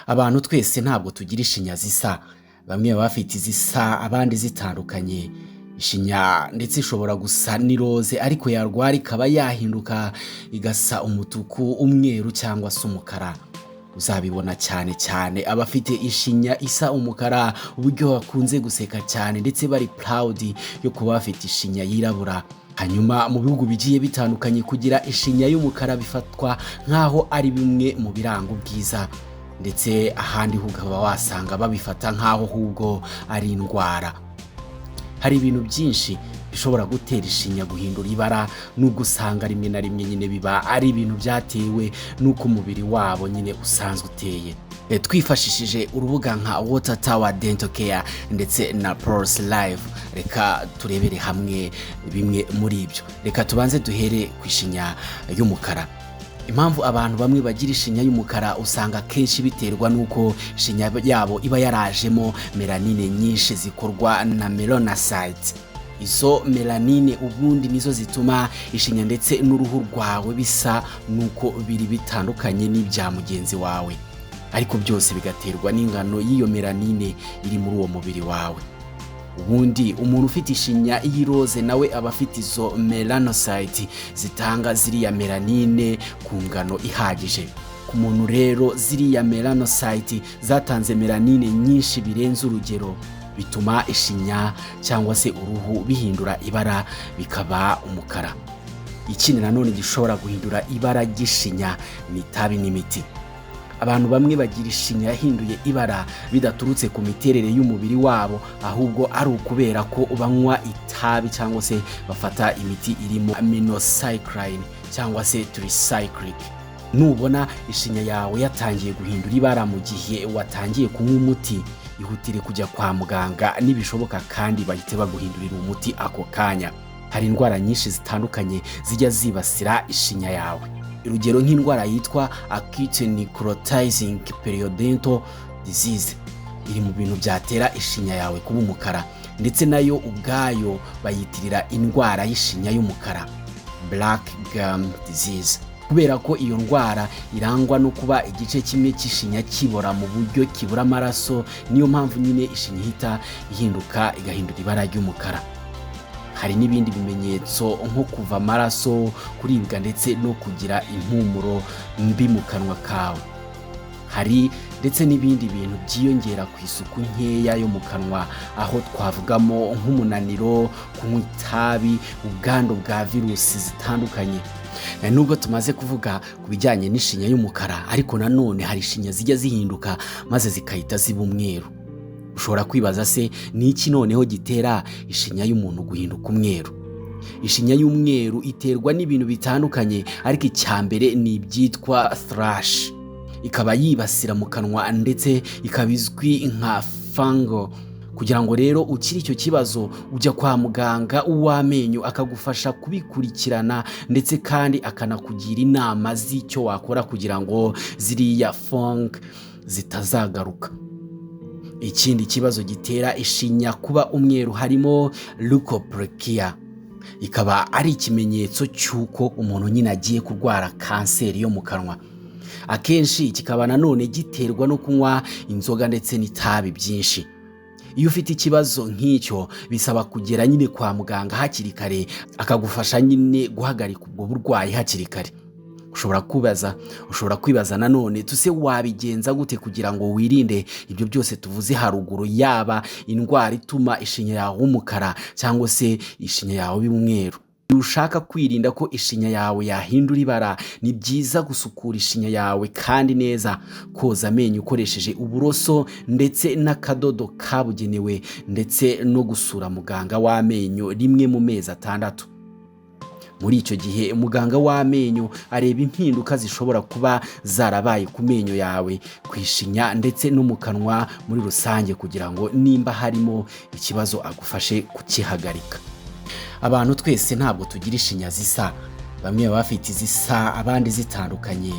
Abantu twese ntabwo tugira ishinya zisa, bamwe baba bafite izisa abandi zitandukanye. Ishinya ndetse ishobora gusa n'iroze ariko yarwara ikaba yahinduka igasa umutuku, umweru cyangwa se umukara. Uzabibona cyane cyane abafite ishinya isa umukara uburyo bakunze guseka cyane ndetse bari proud yo kuba bafite ishinya yirabura. Hanyuma mu bihugu bigiye bitandukanye kugira ishinya y'umukara bifatwa nk'aho ari bimwe mu biranga ubwiza, ndetse ahandi ukaba wasanga babifata nk'aho ahubwo ari indwara. Hari ibintu byinshi bishobora gutera ishinya guhindura ibara, nubwo usanga rimwe na rimwe nyine biba ari ibintu byatewe n'uko umubiri wabo nyine usanzwe uteye. Twifashishije urubuga nka Water Tower Dental Care ndetse na Bose Live, reka turebere hamwe bimwe muri ibyo. Reka tubanze duhere ku ishinya y'umukara. Impamvu abantu bamwe bagira ishinya y'umukara usanga kenshi biterwa nuko ishinya yabo iba yarajemo melanine nyinshi zikorwa na melanocytes. Izo melanine ubundi nizo zituma ishinya ndetse n'uruhu rwawe bisa nuko biri bitandukanye n'ibya mugenzi wawe, ariko byose bigaterwa n'ingano y'iyo melanine iri muri uwo mubiri wawe. Ubundi umuntu ufite ishinya y'iroze nawe aba afite izo melanocytes zitanga ziriya melanine ku ngano ihagije. Ku muntu rero ziriya melanocytes zatanze melanine nyinshi birenze urugero, bituma ishinya cyangwa se uruhu bihindura ibara bikaba umukara. Ikindi nanone gishobora guhindura ibara ry'ishinya ni itabi n'imiti. Abantu bamwe bagira ishinya yahinduye ibara bidaturutse ku miterere y'umubiri wabo, ahubwo ari ukubera ko banywa itabi cyangwa se bafata imiti irimo aminocycline cyangwa se tricyclic. Nubona ishinya yawe yatangiye guhindura ibara mu gihe watangiye kunywa umuti, ihutire kujya kwa muganga nibishoboka kandi bahite baguhindurira umuti ako kanya. Hari indwara nyinshi zitandukanye zijya zibasira ishinya yawe. Urugero nk'indwara yitwa acute necrotizing periodontal disease iri mu bintu byatera ishinya yawe kuba umukara, ndetse nayo ubwayo bayitirira indwara y'ishinya y'umukara, black gum disease, kubera ko iyo ndwara irangwa no kuba igice kimwe cy'ishinya kibora mu buryo kibura amaraso. Niyo mpamvu nyine ishinya ihita ihinduka igahindura ibara ry'umukara. Hari n'ibindi bimenyetso nko kuva amaraso, kuribwa ndetse no kugira impumuro mbi mu kanwa kawe. Hari ndetse n'ibindi bintu byiyongera ku isuku nkeya yo mu kanwa, aho twavugamo nk'umunaniro, kunywa itabi, ubwandu bwa virusi zitandukanye. Nubwo tumaze kuvuga ku bijyanye n'ishinya y'umukara, ariko nanone hari ishinya zijya zihinduka maze zikahita ziba umweru. Ushobora kwibaza se ni iki noneho gitera ishinya y'umuntu guhinduka umweru? Ishinya y'umweru iterwa n'ibintu bitandukanye, ariko icyambere ni ibyitwa thrush. Ikaba yibasira mu kanwa ndetse ikaba izwi nka fungal. Kugira ngo rero ukiri icyo kibazo ujya kwa muganga w'amenyo akagufasha kubikurikirana, ndetse kandi akanakugira inama z'icyo wakora kugira ngo ziriya fungal zitazagaruka. Ikindi kibazo gitera ishinya kuba umweru harimo leukopenia. Ikaba ari ikimenyetso cy'uko umuntu nyine agiye kurwara kanseri yo mu kanwa. Akenshi kikaba nanone giterwa no kunywa inzoga ndetse n'itabi byinshi. Iyo ufite ikibazo nk'icyo bisaba kugera nyine kwa muganga hakiri kare, akagufasha nyine guhagarika ubwo burwayi hakiri kare. Ushobora kwibaza nanone tuse wabigenza gute kugira ngo wirinde ibyo byose tuvuze haruguru, yaba indwara ituma ishinya yawe umukara cyangwa se ishinya yawe y'umweru. Ushaka kwirinda ko ishinya yawe yahindura ibara, ni byiza gusukura ishinya yawe kandi neza, koza amenyo ukoresheje uburoso ndetse n'akadodo kabugenewe, ndetse no gusura muganga w'amenyo rimwe mu mezi 6. Muri icyo gihe muganga w'amenyo areba impinduka zishobora kuba zarabaye ku menyo yawe, ku ishinya ndetse no mu kanwa muri rusange, kugira ngo nimba harimo ikibazo agufashe kukihagarika. Abantu twese ntabwo tugira ishinya zisa, bamwe baba bafite izisa abandi zitandukanye.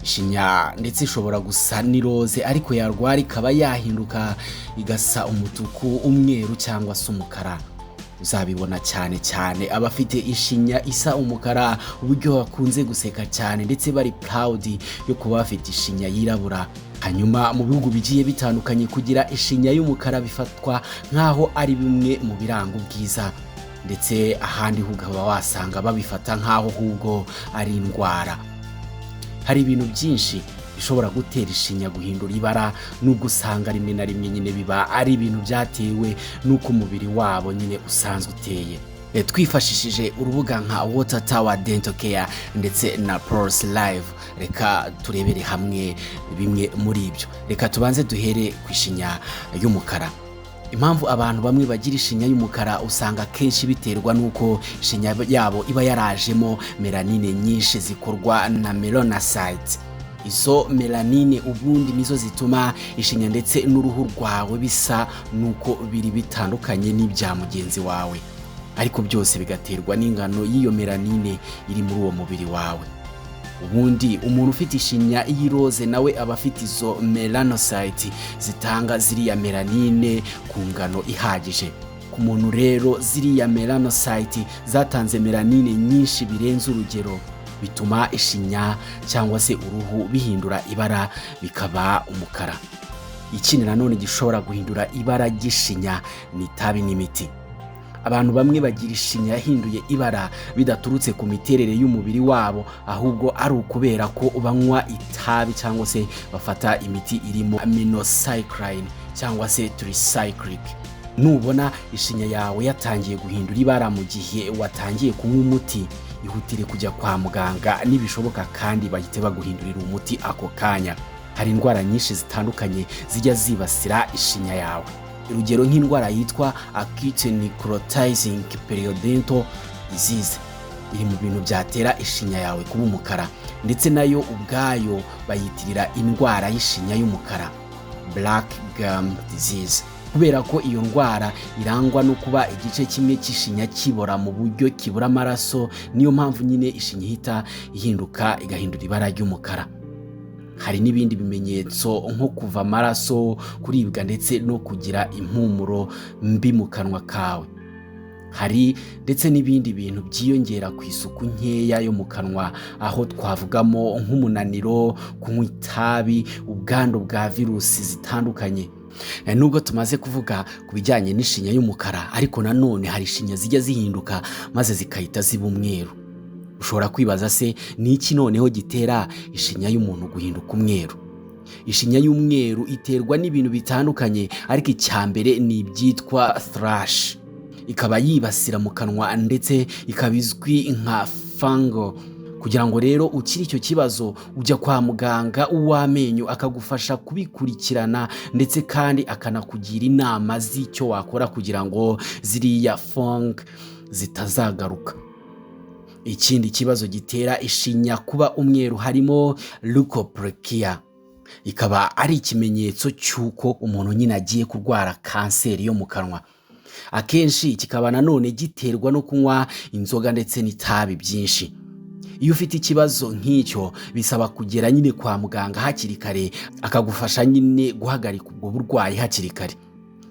Ishinya ndetse ishobora gusa n'iroze ariko yarwara ikaba yahinduka igasa umutuku, umweru cyangwa se umukara. uzabibona cyane cyane abafite ishinya isa umukara, uburyo bakunze guseka cyane ndetse bari proud yo kuba bafite ishinya yirabura. Hanyuma mu bihugu bigiye bitandukanye kugira ishinya y'umukara bifatwa nk'aho ari bimwe mu biranga ubwiza, ndetse ahandi ukaba wasanga babifata nk'aho ahubwo ari indwara. Hari ibintu byinshi bishobora gutera ishinya guhindura ibara, nubwo usanga rimwe na rimwe nyine biba ari ibintu byatewe n'uko umubiri wabo nyine usanzwe uteye. Twifashishije urubuga nka Water Tower Dental Care ndetse na Bose Live, reka turebere hamwe bimwe muri ibyo. Reka tubanze duhere ku ishinya y'umukara. Impamvu abantu bamwe bagira ishinya y'umukara usanga kenshi biterwa n'uko ishinya yabo iba yarajemo melanine nyinshi zikorwa na melanocytes. Izo melanine ubundi nizo zituma ishinya ndetse n'uruhu rwawe bisa nuko biri bitandukanye n'ibya mugenzi wawe, ariko byose bigaterwa n'ingano y'iyo melanine iri muri uwo mubiri wawe. Ubundi umuntu ufite ishinya y'iroze nawe aba afite izo melanocytes zitanga ziriya melanine ku ngano ihagije. Ku muntu rero ziriya melanocytes zatanze melanine nyinshi birenze urugero, bituma ishinya cyangwa se uruhu bihindura ibara bikaba umukara. Ikindi nanone gishobora guhindura ibara ry'ishinya ni itabi n'imiti. Abantu bamwe bagira ishinya yahinduye ibara bidaturutse ku miterere y'umubiri wabo, ahubwo ari ukubera ko banywa itabi cyangwa se bafata imiti irimo aminocycline cyangwa se tricyclic. Nubona ishinya yawe yatangiye guhindura ibara mu gihe watangiye kunywa umuti, ihutire kujya kwa muganga nibishoboka kandi bahite baguhindurira umuti ako kanya. Hari indwara nyinshi zitandukanye zijya zibasira ishinya yawe. Urugero nk'indwara yitwa acute necrotizing periodontal disease iri mu bintu byatera ishinya yawe kuba umukara, ndetse nayo ubwayo bayitirira indwara y'ishinya y'umukara, black gum disease, kubera ko iyo ndwara irangwa no kuba igice kimwe cy'ishinya kibora mu buryo kibura amaraso. Niyo mpamvu nyine ishinya ihita ihinduka igahindura ibara ry'umukara. Hari n'ibindi bimenyetso nko kuva amaraso, kuribwa ndetse no kugira impumuro mbi mu kanwa kawe. Hari ndetse n'ibindi bintu byiyongera ku isuku nkeya yo mu kanwa, aho twavugamo nk'umunaniro, kunywa itabi, ubwandu bwa virusi zitandukanye. Nubwo tumaze kuvuga ku bijyanye n'ishinya y'umukara, ariko nanone hari ishinya zijya zihinduka maze zikahita ziba umweru. Ushobora kwibaza se ni iki noneho gitera ishinya y'umuntu guhinduka umweru? Ishinya y'umweru iterwa n'ibintu bitandukanye, ariko icyambere ni ibyitwa thrush. Ikaba yibasira mu kanwa ndetse ikaba izwi nka fungal. Kugira ngo rero ukiri icyo kibazo ujya kwa muganga w'amenyo akagufasha kubikurikirana, ndetse kandi akanakugira inama z'icyo wakora kugira ngo ziriya fungal zitazagaruka. Ikindi kibazo gitera ishinya kuba umweru harimo leukoplakia. Ikaba ari ikimenyetso cy'uko umuntu nyine agiye kurwara kanseri yo mu kanwa. Akenshi kikaba nanone giterwa no kunywa inzoga ndetse n'itabi byinshi. Iyo ufite ikibazo nk'icyo bisaba kugera nyine kwa muganga hakiri kare, akagufasha nyine guhagarika ubwo burwayi hakiri kare.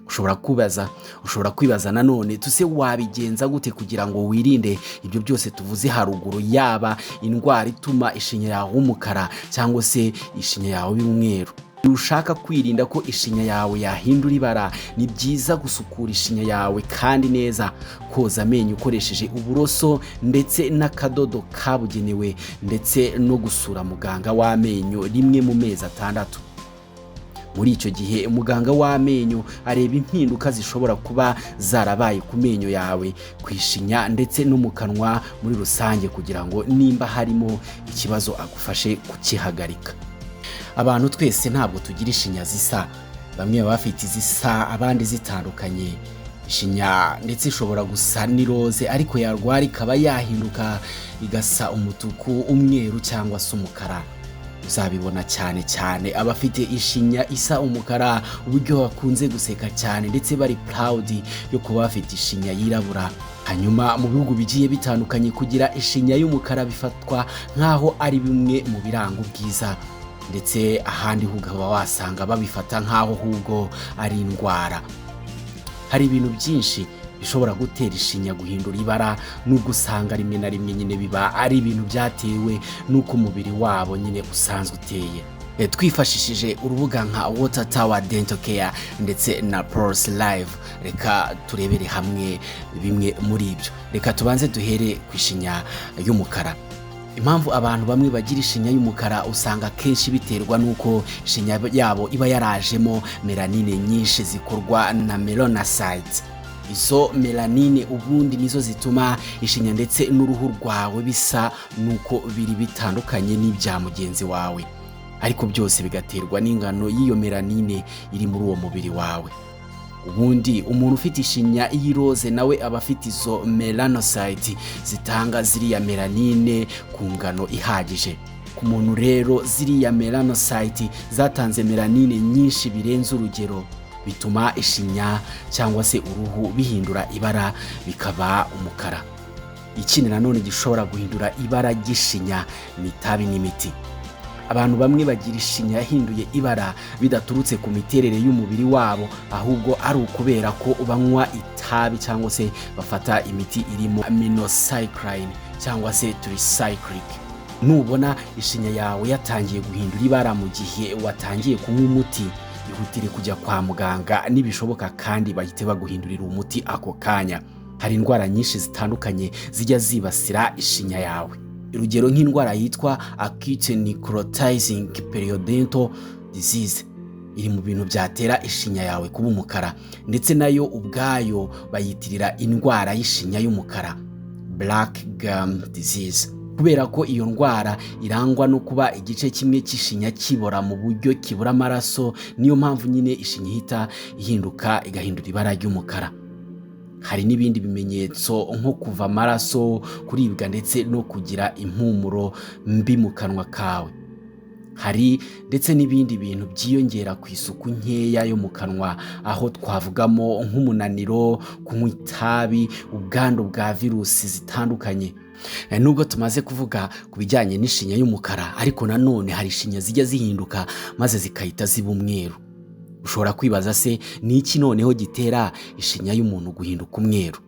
Ushobora kwibaza nanone tuse wabigenza gute kugira ngo wirinde ibyo byose tuvuze haruguru, yaba indwara ituma ishinya yawe umukara cyangwa se ishinya yawe y'umweru. Ushaka kwirinda ko ishinya yawe yahindura ibara, ni byiza gusukura ishinya yawe kandi neza, koza amenyo ukoresheje uburoso ndetse n'akadodo kabugenewe, ndetse no gusura muganga w'amenyo rimwe mu mezi 6. Muri icyo gihe muganga w'amenyo areba impinduka zishobora kuba zarabaye ku menyo yawe, ku ishinya ndetse no mu kanwa muri rusange, kugira ngo nimba harimo ikibazo agufashe kukihagarika. Abantu twese ntabwo tugira ishinya zisa. Bamwe baba bafite izisa abandi zitandukanye. Ishinya ndetse ishobora gusa n'iroze, ariko yarwara ikaba yahinduka igasa umutuku, umweru cyangwa se umukara. Uzabibona cyane cyane abafite ishinya isa umukara, uburyo bakunze guseka cyane ndetse bari proud yo kuba bafite ishinya yirabura. Hanyuma mu bihugu bigiye bitandukanye kugira ishinya y'umukara bifatwa nk'aho ari bimwe mu biranga ubwiza, ndetse ahandi ukaba wasanga babifata nk'aho ahubwo ari indwara. Hari ibintu byinshi bishobora gutera ishinya guhindura ibara, nubwo usanga rimwe na rimwe nyine biba ari ibintu byatewe n'uko umubiri wabo nyine usanzwe uteye. Twifashishije urubuga nka Water Tower Dental Care ndetse na Bose Live, reka turebere hamwe bimwe muri ibyo. Reka tubanze duhere ku ishinya y'umukara. Impamvu abantu bamwe bagira ishinya y'umukara usanga kenshi biterwa nuko ishinya yabo iba yarajemo melanine nyinshi zikorwa na melanocytes. Izo melanine ubundi nizo zituma ishinya ndetse n'uruhu rwawe bisa nuko biri bitandukanye n'ibya mugenzi wawe, ariko byose bigaterwa n'ingano y'iyo melanine iri muri uwo mubiri wawe. Ubundi umuntu ufite ishinya y'iroze nawe aba afite izo melanocytes zitanga ziriya melanine ku ngano ihagije. Ku muntu rero ziriya melanocytes zatanze melanine nyinshi birenze urugero, bituma ishinya cyangwa se uruhu bihindura ibara bikaba umukara. Ikindi nanone gishobora guhindura ibara ry'ishinya ni itabi n'imiti. Abantu bamwe bagira ishinya yahinduye ibara bidaturutse ku miterere y'umubiri wabo, ahubwo ari ukubera ko banywa itabi cyangwa se bafata imiti irimo aminocycline cyangwa se tricyclic. Nubona ishinya yawe yatangiye guhindura ibara mu gihe watangiye kunywa umuti, ihutire kujya kwa muganga nibishoboka kandi bahite baguhindurira umuti ako kanya. Hari indwara nyinshi zitandukanye zijya zibasira ishinya yawe. Urugero nk'indwara yitwa acute necrotizing periodontal disease iri mu bintu byatera ishinya yawe kuba umukara, ndetse nayo ubwayo bayitirira indwara y'ishinya y'umukara, black gum disease, kubera ko iyo ndwara irangwa no kuba igice kimwe cy'ishinya kibora mu buryo kibura amaraso. Niyo mpamvu nyine ishinya ihita ihinduka igahindura ibara ry'umukara. Hari n'ibindi bimenyetso nko kuva amaraso, kuribwa ndetse no kugira impumuro mbi mu kanwa kawe. Hari ndetse n'ibindi bintu byiyongera ku isuku nkeya yo mu kanwa, aho twavugamo nk'umunaniro, kunywa itabi, ubwandu bwa virusi zitandukanye. Nubwo tumaze kuvuga ku bijyanye n'ishinya y'umukara, ariko nanone hari ishinya zijya zihinduka maze zikahita ziba umweru. Ushobora kwibaza se ni iki noneho gitera ishinya y'umuntu guhinduka umweru?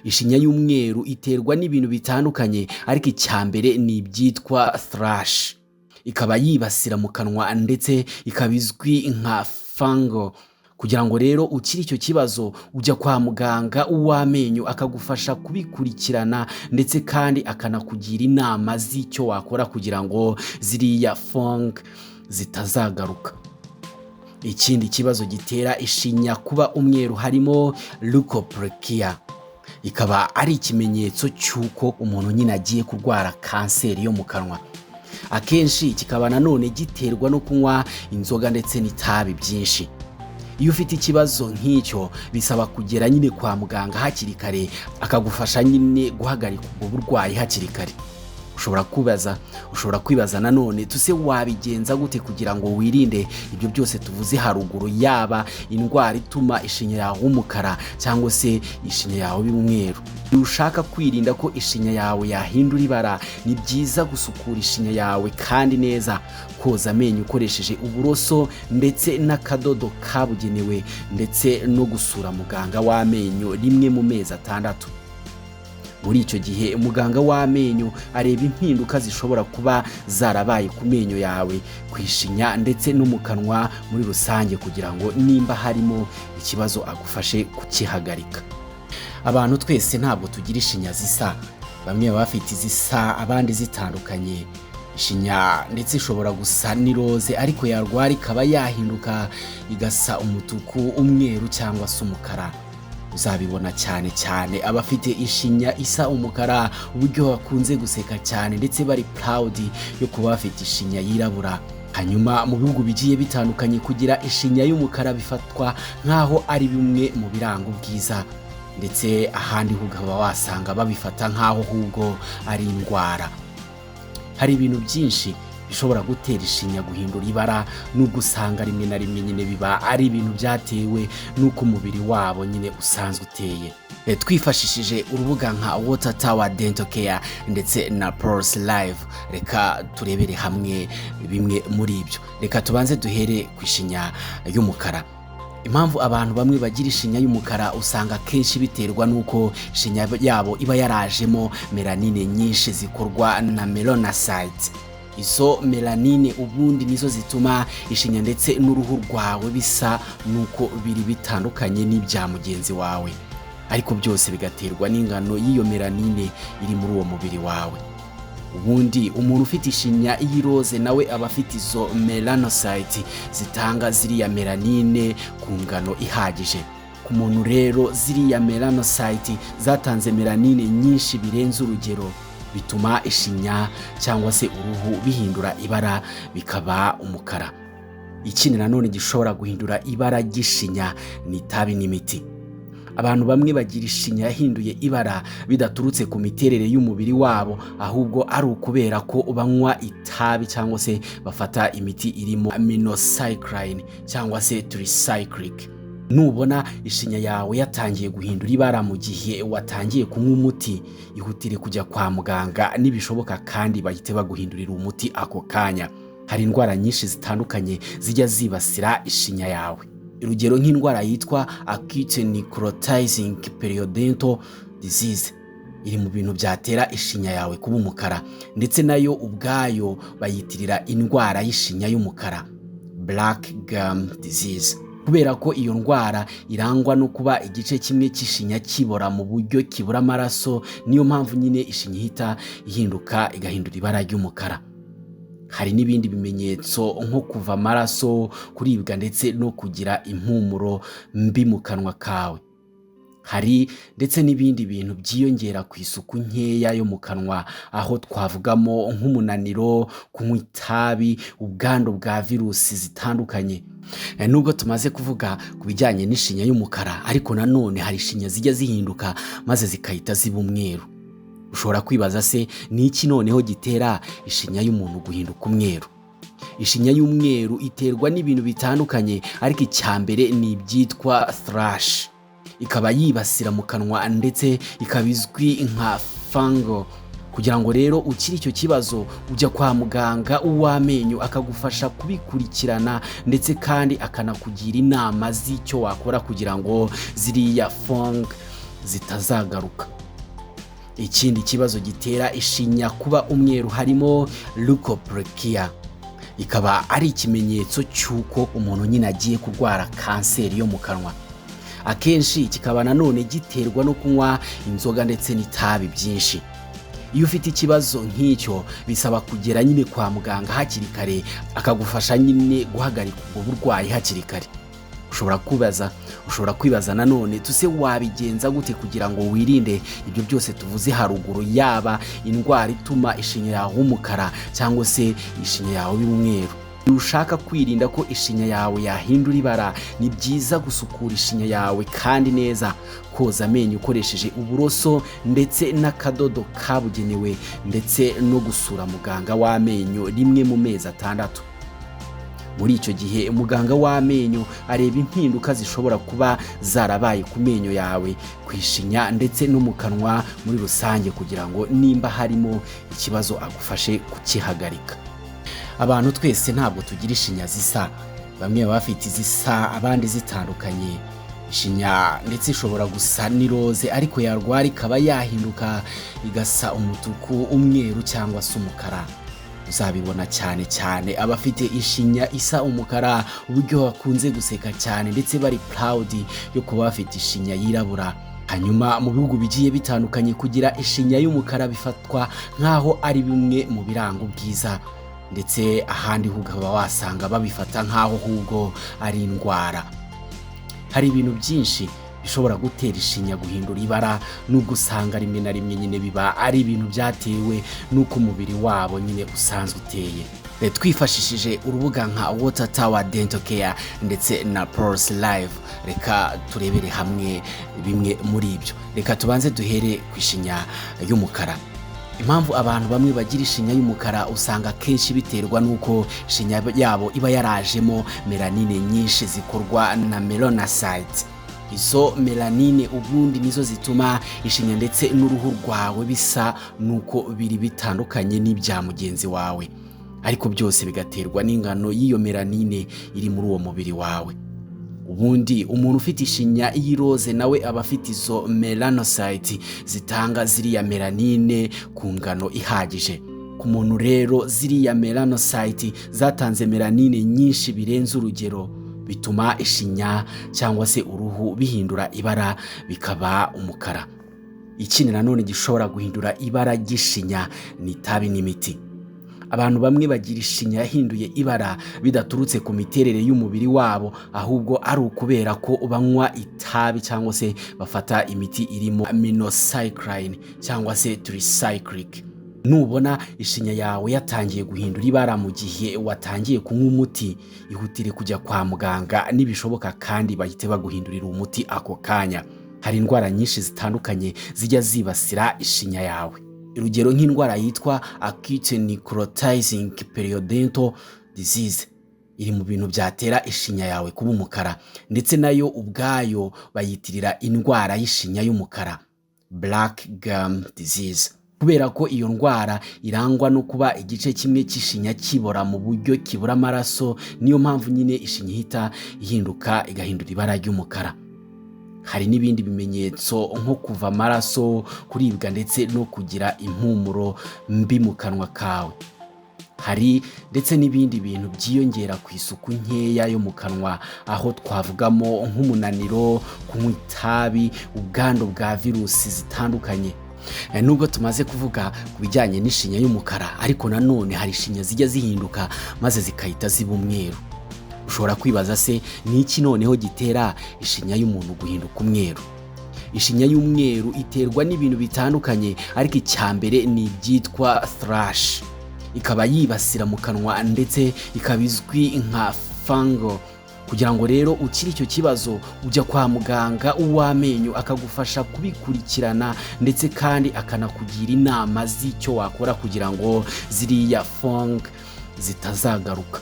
Ishinya y'umweru iterwa n'ibintu bitandukanye, ariko icyambere ni ibyitwa thrush. Ikaba yibasira mu kanwa ndetse ikaba izwi nka fungal. Kugira ngo rero ukiri icyo kibazo ujya kwa muganga w'amenyo akagufasha kubikurikirana, ndetse kandi akanakugira inama z'icyo wakora kugira ngo ziriya fungal zitazagaruka. Ikindi kibazo gitera ishinya kuba umweru harimo leukoplakia. Ikaba ari ikimenyetso cy'uko umuntu nyine agiye kurwara kanseri yo mu kanwa. Akenshi kikaba nanone giterwa no kunywa inzoga ndetse n'itabi byinshi. Iyo ufite ikibazo nk'icyo bisaba kugera nyine kwa muganga hakiri kare, akagufasha nyine guhagarika ubwo burwayi hakiri kare. Ushobora kwibaza nanone tuse wabigenza gute kugira ngo wirinde ibyo byose tuvuze haruguru, yaba indwara ituma ishinya yawe umukara cyangwa se ishinya yawe y'umweru. Iyo ushaka kwirinda ko ishinya yawe yahindura ibara, ni byiza gusukura ishinya yawe kandi neza, koza amenyo ukoresheje uburoso ndetse n'akadodo kabugenewe, ndetse no gusura muganga w'amenyo rimwe mu mezi 6. Muri icyo gihe muganga w'amenyo areba impinduka zishobora kuba zarabaye ku menyo yawe, ku ishinya ndetse no mu kanwa muri rusange, kugira ngo nimba harimo ikibazo agufashe kukihagarika. Abantu twese ntabwo tugira ishinya zisa. Bamwe baba bafite izisa abandi zitandukanye. Ishinya ndetse ishobora gusa n'iroze, ariko yarwara ikaba yahinduka igasa umutuku, umweru cyangwa se umukara. Uzabibona cyane cyane abafite ishinya isa umukara, uburyo bakunze guseka cyane ndetse bari proud yo kuba bafite ishinya yirabura. Hanyuma mu bihugu bigiye bitandukanye kugira ishinya y'umukara bifatwa nkaho ari bimwe mu biranga ubwiza, ndetse ahandi ukaba wasanga babifata nkaho ahubwo ari indwara. Hari ibintu byinshi bishobora gutera ishinya guhindura ibara, nubwo usanga rimwe na rimwe nyine biba ari ibintu byatewe n'uko umubiri wabo nyine usanzwe uteye. Twifashishije urubuga nka Water Tower Dental Care ndetse na Bose Live, reka turebere hamwe bimwe muri ibyo. Reka tubanze duhere ku ishinya y'umukara. Impamvu abantu bamwe bagira ishinya y'umukara usanga kenshi biterwa nuko ishinya yabo iba yarajemo melanine nyinshi zikorwa na melanocytes. Izo melanine ubundi nizo zituma ishinya ndetse n'uruhu rwawe bisa nuko biri bitandukanye n'ibya mugenzi wawe, ariko byose bigaterwa n'ingano y'iyo melanine iri muri uwo mubiri wawe. Ubundi umuntu ufite ishinya y'iroze nawe aba afite izo melanocytes zitanga ziriya melanine ku ngano ihagije. Ku muntu rero ziriya melanocytes zatanze melanine nyinshi birenze urugero, bituma ishinya cyangwa se uruhu bihindura ibara bikaba umukara. Ikindi nanone gishobora guhindura ibara ry'ishinya ni itabi n'imiti. Abantu bamwe bagira ishinya yahinduye ibara bidaturutse ku miterere y'umubiri wabo, ahubwo ari ukubera ko banywa itabi cyangwa se bafata imiti irimo aminocycline cyangwa se tricyclic. Nubona ishinya yawe yatangiye guhindura ibara mu gihe watangiye kunywa umuti, ihutire kujya kwa muganga nibishoboka kandi bahite baguhindurira umuti ako kanya. Hari indwara nyinshi zitandukanye zijya zibasira ishinya yawe. Urugero nk'indwara yitwa acute necrotizing periodontal disease iri mu bintu byatera ishinya yawe kuba umukara, ndetse nayo ubwayo bayitirira indwara y'ishinya y'umukara, black gum disease, kubera ko iyo ndwara irangwa no kuba igice kimwe cy'ishinya kibora mu buryo kibura amaraso. Niyo mpamvu nyine ishinya ihita ihinduka igahindura ibara ry'umukara. Hari n'ibindi bimenyetso nko kuva amaraso, kuribwa ndetse no kugira impumuro mbi mu kanwa kawe. Hari ndetse n'ibindi bintu byiyongera ku isuku nkeya yo mu kanwa, aho twavugamo nk'umunaniro, kunywa itabi, ubwandu bwa virusi zitandukanye. Nubwo tumaze kuvuga ku bijyanye n'ishinya y'umukara, ariko nanone hari ishinya zijya zihinduka maze zikahita ziba umweru. Ushobora kwibaza se ni iki noneho gitera ishinya y'umuntu guhinduka umweru? Ishinya y'umweru iterwa n'ibintu bitandukanye, ariko icyambere ni ibyitwa thrush. Ikaba yibasira mu kanwa ndetse ikaba izwi nka fungal. Kugira ngo rero ukiri icyo kibazo ujya kwa muganga w'amenyo akagufasha kubikurikirana, ndetse kandi akanakugira inama z'icyo wakora kugira ngo ziriya fungal zitazagaruka. Ikindi kibazo gitera ishinya kuba umweru harimo leukoplakia. Ikaba ari ikimenyetso cy'uko umuntu nyine agiye kurwara kanseri yo mu kanwa. Akenshi kikaba nanone giterwa no kunywa inzoga ndetse n'itabi byinshi. Iyo ufite ikibazo nk'icyo bisaba kugera nyine kwa muganga hakiri kare, akagufasha nyine guhagarika ubwo burwayi hakiri kare. Ushobora kwibaza nanone tuse wabigenza gute kugira ngo wirinde ibyo byose tuvuze haruguru, yaba indwara ituma ishinya yawe umukara cyangwa se ishinya yawe y'umweru. Iyo ushaka kwirinda ko ishinya yawe yahindura ibara, ni byiza gusukura ishinya yawe kandi neza, koza amenyo ukoresheje uburoso ndetse n'akadodo kabugenewe, ndetse no gusura muganga w'amenyo rimwe mu mezi 6. Muri icyo gihe muganga w'amenyo areba impinduka zishobora kuba zarabaye ku menyo yawe, ku ishinya ndetse no mu kanwa muri rusange, kugira ngo nimba harimo ikibazo agufashe kukihagarika. Abantu twese ntabwo tugira ishinya zisa. Bamwe baba bafite izisa, abandi zitandukanye. Ishinya ndetse ishobora gusa n'iroze, ariko yarwara ikaba yahinduka igasa umutuku, umweru cyangwa se umukara. Uzabibona cyane cyane abafite ishinya isa umukara, uburyo bakunze guseka cyane ndetse bari proud yo kuba bafite ishinya yirabura. Hanyuma mu bihugu bigiye bitandukanye kugira ishinya y'umukara bifatwa nk'aho ari bimwe mu biranga ubwiza, ndetse ahandi ukaba wasanga babifata nk'aho ahubwo ari indwara. Hari ibintu byinshi bishobora gutera ishinya guhindura ibara, nubwo usanga rimwe na rimwe nyine biba ari ibintu byatewe n'uko umubiri wabo nyine usanzwe uteye. Twifashishije urubuga nka Water Tower Dental Care ndetse na Pulse Live, reka turebere hamwe bimwe muri ibyo. Reka tubanze duhere ku ishinya y'umukara. Impamvu abantu bamwe bagira ishinya y'umukara usanga kenshi biterwa nuko ishinya yabo iba yarajemo melanine nyinshi zikorwa na melanocytes. Izo melanine ubundi nizo zituma ishinya ndetse n'uruhu rwawe bisa nuko biri bitandukanye n'ibya mugenzi wawe, ariko byose bigaterwa n'ingano y'iyo melanine iri muri uwo mubiri wawe. ubundi umuntu ufite ishinya y'iroze nawe aba afite izo melanocyte zitanga ziriya melanine ku ngano ihagije. Ku muntu rero ziriya melanocyte zatanze melanine nyinshi birenze urugero, bituma ishinya cyangwa se uruhu bihindura ibara bikaba umukara. Ikindi nanone gishobora guhindura ibara ry'ishinya ni itabi n'imiti. Abantu bamwe bagira ishinya yahinduye ibara bidaturutse ku miterere y'umubiri wabo, ahubwo ari ukubera ko banywa itabi cyangwa se bafata imiti irimo aminocycline cyangwa se tricyclic. Nubona ishinya yawe yatangiye guhindura ibara mu gihe watangiye kunywa umuti, ihutire kujya kwa muganga nibishoboka kandi bahite baguhindurira umuti ako kanya. Hari indwara nyinshi zitandukanye zijya zibasira ishinya yawe. Urugero nk'indwara yitwa acute necrotizing periodontal disease iri mu bintu byatera ishinya yawe kuba umukara, ndetse nayo ubwayo bayitirira indwara y'ishinya y'umukara, black gum disease, kubera ko iyo ndwara irangwa no kuba igice kimwe cy'ishinya kibora mu buryo kibura amaraso. Niyo mpamvu nyine ishinya ihita ihinduka igahindura ibara ry'umukara. Hari n'ibindi bimenyetso nko kuva amaraso, kuribwa ndetse no kugira impumuro mbi mu kanwa kawe. Hari ndetse n'ibindi bintu byiyongera ku isuku nkeya yo mu kanwa, aho twavugamo nk'umunaniro, kunywa itabi, ubwandu bwa virusi zitandukanye. Nubwo tumaze kuvuga ku bijyanye n'ishinya y'umukara, ariko nanone hari ishinya zijya zihinduka maze zikahita ziba umweru. Ushobora kwibaza se ni iki noneho gitera ishinya y'umuntu guhinduka umweru? Ishinya y'umweru iterwa n'ibintu bitandukanye, ariko icyambere ni ibyitwa thrush. Ikaba yibasira mu kanwa ndetse ikaba izwi nka fungal. Kugira ngo rero ukiri icyo kibazo ujya kwa muganga w'amenyo akagufasha kubikurikirana, ndetse kandi akanakugira inama z'icyo wakora kugira ngo ziriya fungal zitazagaruka.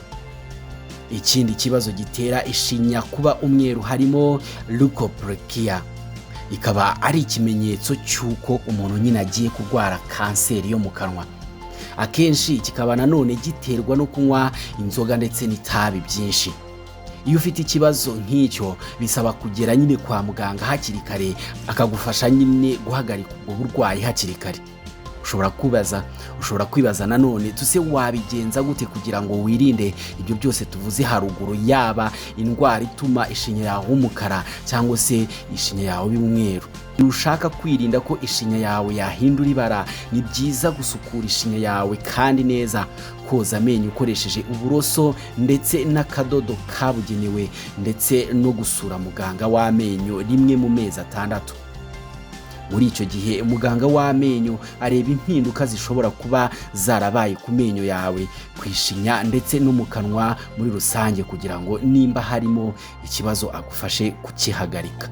Ikindi kibazo gitera ishinya kuba umweru harimo leukoplakia. Ikaba ari ikimenyetso cy'uko umuntu nyine agiye kurwara kanseri yo mu kanwa. Akenshi kikaba nanone giterwa no kunywa inzoga ndetse n'itabi byinshi. Iyo ufite ikibazo nk'icyo bisaba kugera nyine kwa muganga hakiri kare, akagufasha nyine guhagarika ubwo burwayi hakiri kare. Ushobora kwibaza nanone tuse wabigenza gute kugira ngo wirinde ibyo byose tuvuze haruguru, yaba indwara ituma ishinya yawe umukara cyangwa se ishinya yawe y'umweru. Iyo ushaka kwirinda ko ishinya yawe yahindura ibara, ni byiza gusukura ishinya yawe kandi neza, koza amenyo ukoresheje uburoso ndetse n'akadodo kabugenewe, ndetse no gusura muganga w'amenyo rimwe mu mezi 6. Muri icyo gihe muganga w'amenyo areba impinduka zishobora kuba zarabaye ku menyo yawe, ku ishinya ndetse no mu kanwa muri rusange, kugira ngo nimba harimo ikibazo agufashe kukihagarika.